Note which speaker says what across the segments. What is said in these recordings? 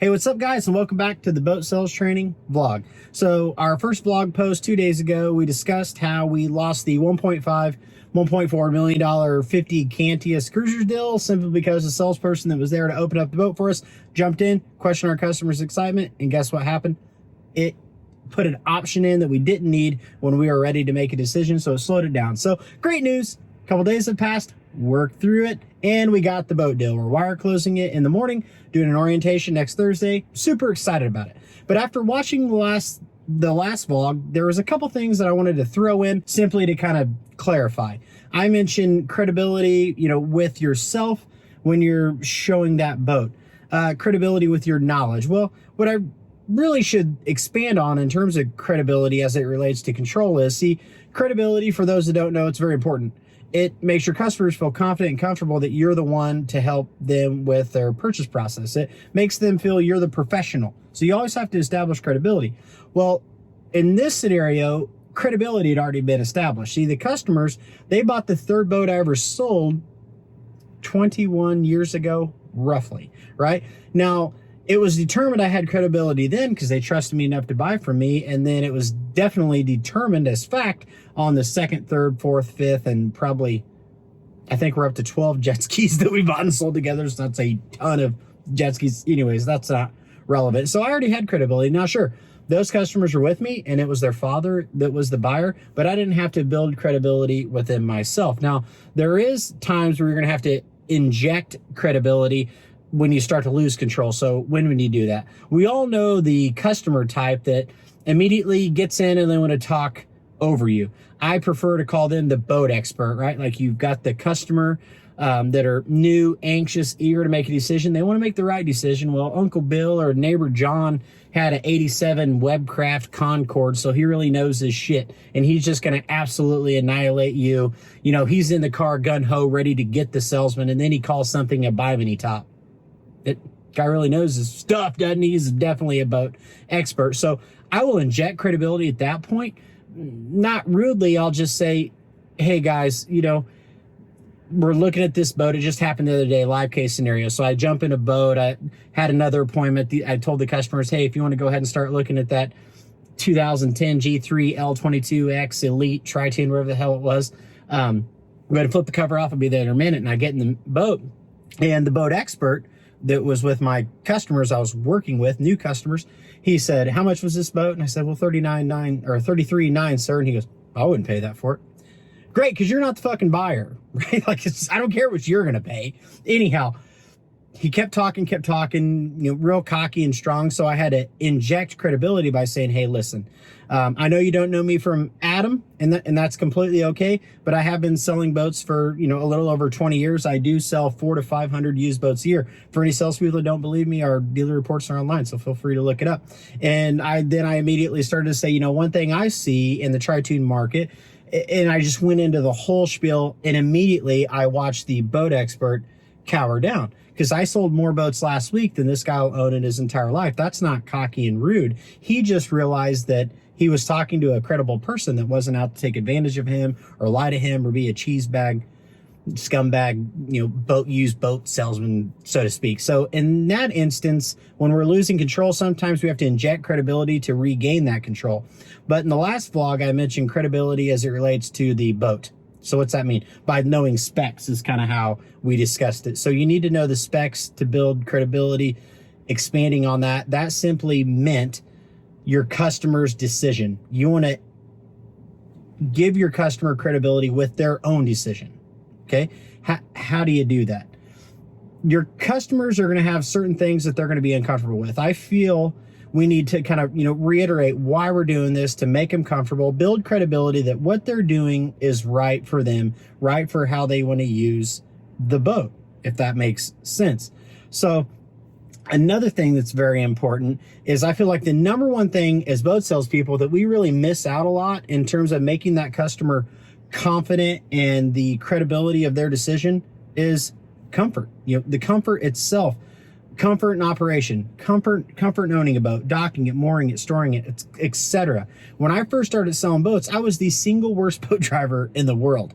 Speaker 1: Hey, what's up, guys, and welcome back to the Boat Sales Training vlog. So our first blog post 2 days ago, we discussed how we lost the $1.4 million 50 Cantius Cruisers deal simply because the salesperson that was there to open up the boat for us jumped in, questioned our customers' excitement, and guess what happened? It put an option in that we didn't need when we were ready to make a decision, so it slowed it down. So great news. A couple days have passed, worked through it, and we got the boat deal. We're wire closing it in the morning, doing an orientation next Thursday. Super excited about it. But after watching the last vlog, there was a couple things that I wanted to throw in simply to kind of clarify. I mentioned credibility, with yourself when you're showing that boat. Credibility with your knowledge. Well, what I really should expand on in terms of credibility as it relates to control is, credibility, for those that don't know, it's very important. It makes your customers feel confident and comfortable that you're the one to help them with their purchase process. It makes them feel you're the professional. So you always have to establish credibility. Well, in this scenario, credibility had already been established. See, the customers, they bought the third boat I ever sold 21 years ago, roughly, right? Now, it was determined I had credibility then because they trusted me enough to buy from me, and then it was definitely determined as fact on the second, third, fourth, fifth, and probably, I think we're up to 12 jet skis that we bought and sold together, so that's a ton of jet skis. Anyways, that's not relevant. So I already had credibility. Now, sure, those customers were with me, and it was their father that was the buyer, but I didn't have to build credibility within myself. Now, there is times where you're going to have to inject credibility when you start to lose control. So when would you do that? We all know the customer type that immediately gets in and they want to talk over you. I prefer to call them the boat expert, right? Like, you've got the customer that are new, anxious, eager to make a decision. They want to make the right decision. Well, Uncle Bill or neighbor John had an 87 Webcraft Concorde, so he really knows his shit, and he's just going to absolutely annihilate you. He's in the car gun-ho ready to get the salesman, and then he calls something a bimini top. That guy really knows his stuff, doesn't he? He's definitely a boat expert. So I will inject credibility at that point. Not rudely, I'll just say, hey guys, we're looking at this boat. It just happened the other day, live case scenario. So I jump in a boat. I had another appointment. I told the customers, hey, if you want to go ahead and start looking at that 2010 G3 L22X Elite Tri-Tune, whatever the hell it was, I'm going to flip the cover off. I'll be there in a minute. And I get in the boat, and the boat expert that was with my customers I was working with, new customers, he said, how much was this boat? And I said, well, $39,900 or $33,900, sir. And he goes, I wouldn't pay that for it. Great, because you're not the fucking buyer, right? Like, I don't care what you're going to pay. Anyhow, he kept talking, real cocky and strong. So I had to inject credibility by saying, hey, listen, I know you don't know me from Adam, and that's completely okay. But I have been selling boats for, a little over 20 years. I do sell 400 to 500 used boats a year. For any salespeople that don't believe me, our dealer reports are online, so feel free to look it up. And I immediately started to say, one thing I see in the Tri-Tune market, and I just went into the whole spiel, and immediately I watched the boat expert cower down. Because I sold more boats last week than this guy will own in his entire life. That's not cocky and rude. He just realized that he was talking to a credible person that wasn't out to take advantage of him or lie to him or be a cheese bag, scumbag, used boat salesman, so to speak. So in that instance, when we're losing control, sometimes we have to inject credibility to regain that control. But in the last vlog, I mentioned credibility as it relates to the boat. So what's that mean? By knowing specs is kind of how we discussed it. So you need to know the specs to build credibility. Expanding on that, that simply meant your customer's decision. You want to give your customer credibility with their own decision. Okay? How do you do that? Your customers are going to have certain things that they're going to be uncomfortable with. I feel we need to kind of, reiterate why we're doing this, to make them comfortable, build credibility that what they're doing is right for them, right for how they want to use the boat, if that makes sense. So another thing that's very important is I feel like the number one thing as boat salespeople that we really miss out a lot in terms of making that customer confident and the credibility of their decision is comfort. The comfort itself. Comfort in operation, comfort in owning a boat, docking it, mooring it, storing it, etc. When I first started selling boats, I was the single worst boat driver in the world.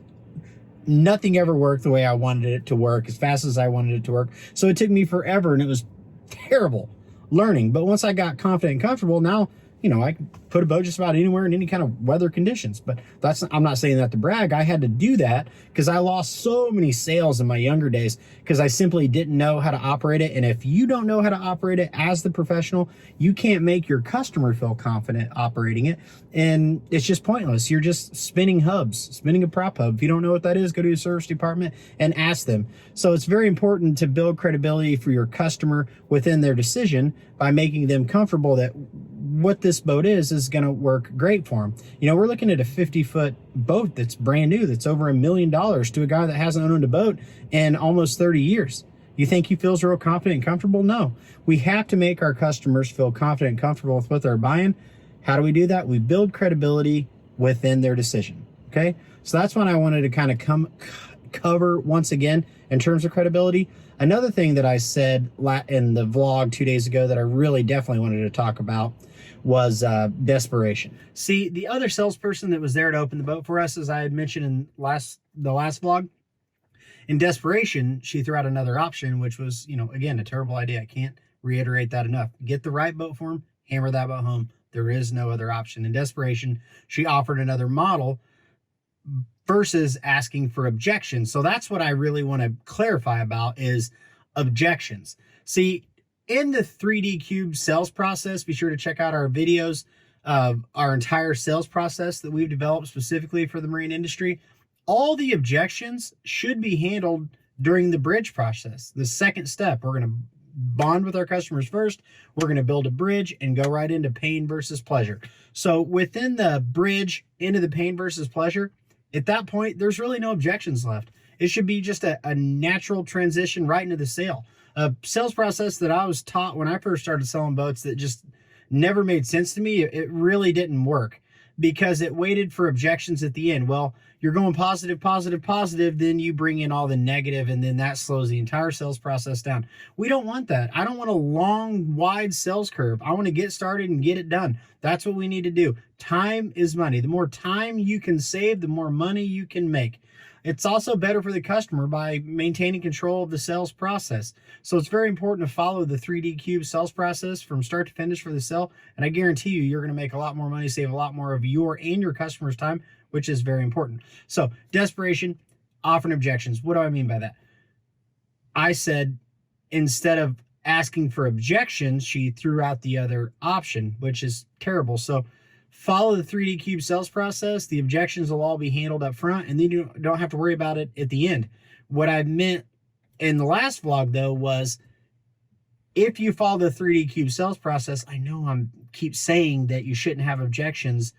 Speaker 1: Nothing ever worked the way I wanted it to work, as fast as I wanted it to work. So it took me forever, and it was terrible learning. But once I got confident and comfortable, now, you know, I can put a boat just about anywhere in any kind of weather conditions. But I'm not saying that to brag. I had to do that because I lost so many sales in my younger days because I simply didn't know how to operate it. And if you don't know how to operate it as the professional, you can't make your customer feel confident operating it. And it's just pointless. You're just spinning hubs, spinning a prop hub. If you don't know what that is, go to your service department and ask them. So it's very important to build credibility for your customer within their decision by making them comfortable that what this boat is going to work great for them. You know, we're looking at a 50-foot boat that's brand new, that's over $1 million to a guy that hasn't owned a boat in almost 30 years. You think he feels real confident and comfortable? No. We have to make our customers feel confident and comfortable with what they're buying. How do we do that? We build credibility within their decision. Okay. So that's what I wanted to kind of cover once again in terms of credibility. Another thing that I said in the vlog 2 days ago that I really definitely wanted to talk about was desperation. See, the other salesperson that was there to open the boat for us, as I had mentioned in the last vlog, in desperation, she threw out another option, which was, you know, again, a terrible idea. I can't reiterate that enough. Get the right boat for him, hammer that boat home. There is no other option. In desperation, she offered another model versus asking for objections. So that's what I really want to clarify about is objections. See, in the 3D Cube sales process, be sure to check out our videos of our entire sales process that we've developed specifically for the marine industry. All the objections should be handled during the bridge process. The second step, we're going to bond with our customers first. We're going to build a bridge and go right into pain versus pleasure. So within the bridge into the pain versus pleasure, at that point, there's really no objections left. It should be just a natural transition right into the sale. A sales process that I was taught when I first started selling boats that just never made sense to me. It really didn't work because it waited for objections at the end. Well, you're going positive, positive, positive, then you bring in all the negative, and then that slows the entire sales process down. We don't want that. I don't want a long, wide sales curve. I want to get started and get it done. That's what we need to do. Time is money. The more time you can save, the more money you can make. It's also better for the customer by maintaining control of the sales process. So it's very important to follow the 3D Cube sales process from start to finish for the sale. And I guarantee you, you're going to make a lot more money, save a lot more of your and your customer's time, which is very important. So desperation, offering objections. What do I mean by that? I said, instead of asking for objections, she threw out the other option, which is terrible. So follow the 3D Cube sales process. The objections will all be handled up front, and then you don't have to worry about it at the end. What I meant in the last vlog, though, was if you follow the 3D Cube sales process, I know I keep saying that you shouldn't have objections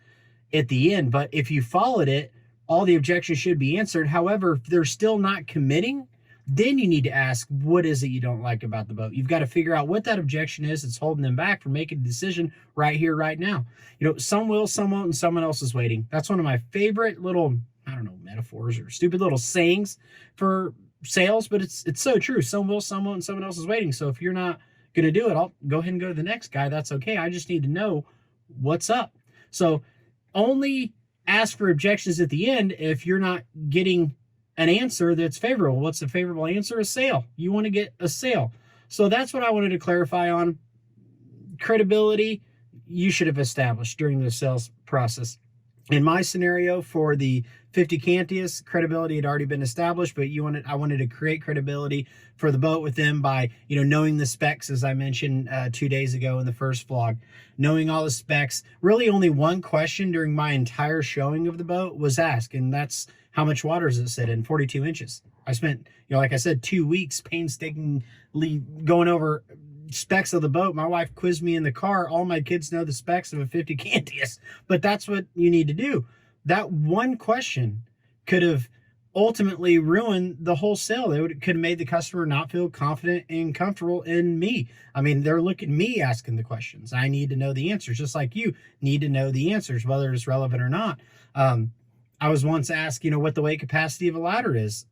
Speaker 1: at the end, but if you followed it, all the objections should be answered. However, if they're still not committing, then you need to ask, what is it you don't like about the boat? You've got to figure out what that objection is that's holding them back from making a decision right here, right now. You know, some will, some won't, and someone else is waiting. That's one of my favorite little, I don't know, metaphors or stupid little sayings for sales, but it's so true. Some will, some won't, and someone else is waiting. So if you're not going to do it, I'll go ahead and go to the next guy. That's okay. I just need to know what's up. So only ask for objections at the end if you're not getting an answer that's favorable. What's a favorable answer? A sale. You want to get a sale. So that's what I wanted to clarify on. Credibility, you should have established during the sales process. In my scenario for the 50 Cantius, credibility had already been established, but I wanted to create credibility for the boat with them by, you know, knowing the specs, as I mentioned 2 days ago in the first vlog, knowing all the specs. Really only one question during my entire showing of the boat was asked, and that's how much water does it sit in? 42 inches. I spent, you know, like I said, 2 weeks painstakingly going over specs of the boat. My wife quizzed me in the car. All my kids know the specs of a 50 Cantius, but that's what you need to do. That one question could have ultimately ruined the whole sale. Could have made the customer not feel confident and comfortable in me. I mean, they're looking at me asking the questions. I need to know the answers, just like you need to know the answers, whether it's relevant or not. I was once asked, you know, what the weight capacity of a ladder is.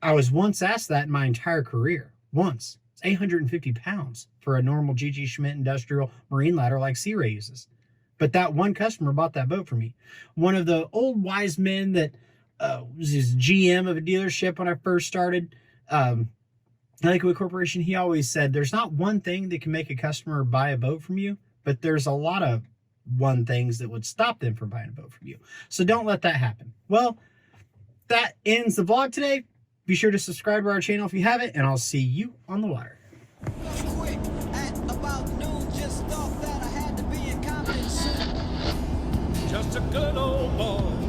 Speaker 1: I was once asked that in my entire career. Once. It's 850 pounds for a normal G.G. Schmidt industrial marine ladder like Sea Ray uses. But that one customer bought that boat for me. One of the old wise men that was his GM of a dealership when I first started, Lakewood Corporation, he always said there's not one thing that can make a customer buy a boat from you, but there's a lot of one things that would stop them from buying a boat from you. So don't let that happen. Well, that ends the vlog today. Be sure to subscribe to our channel if you haven't, and I'll see you on the water.
Speaker 2: Quick, at about noon, just thought that I had to be in Compton soon. Just a good old boy.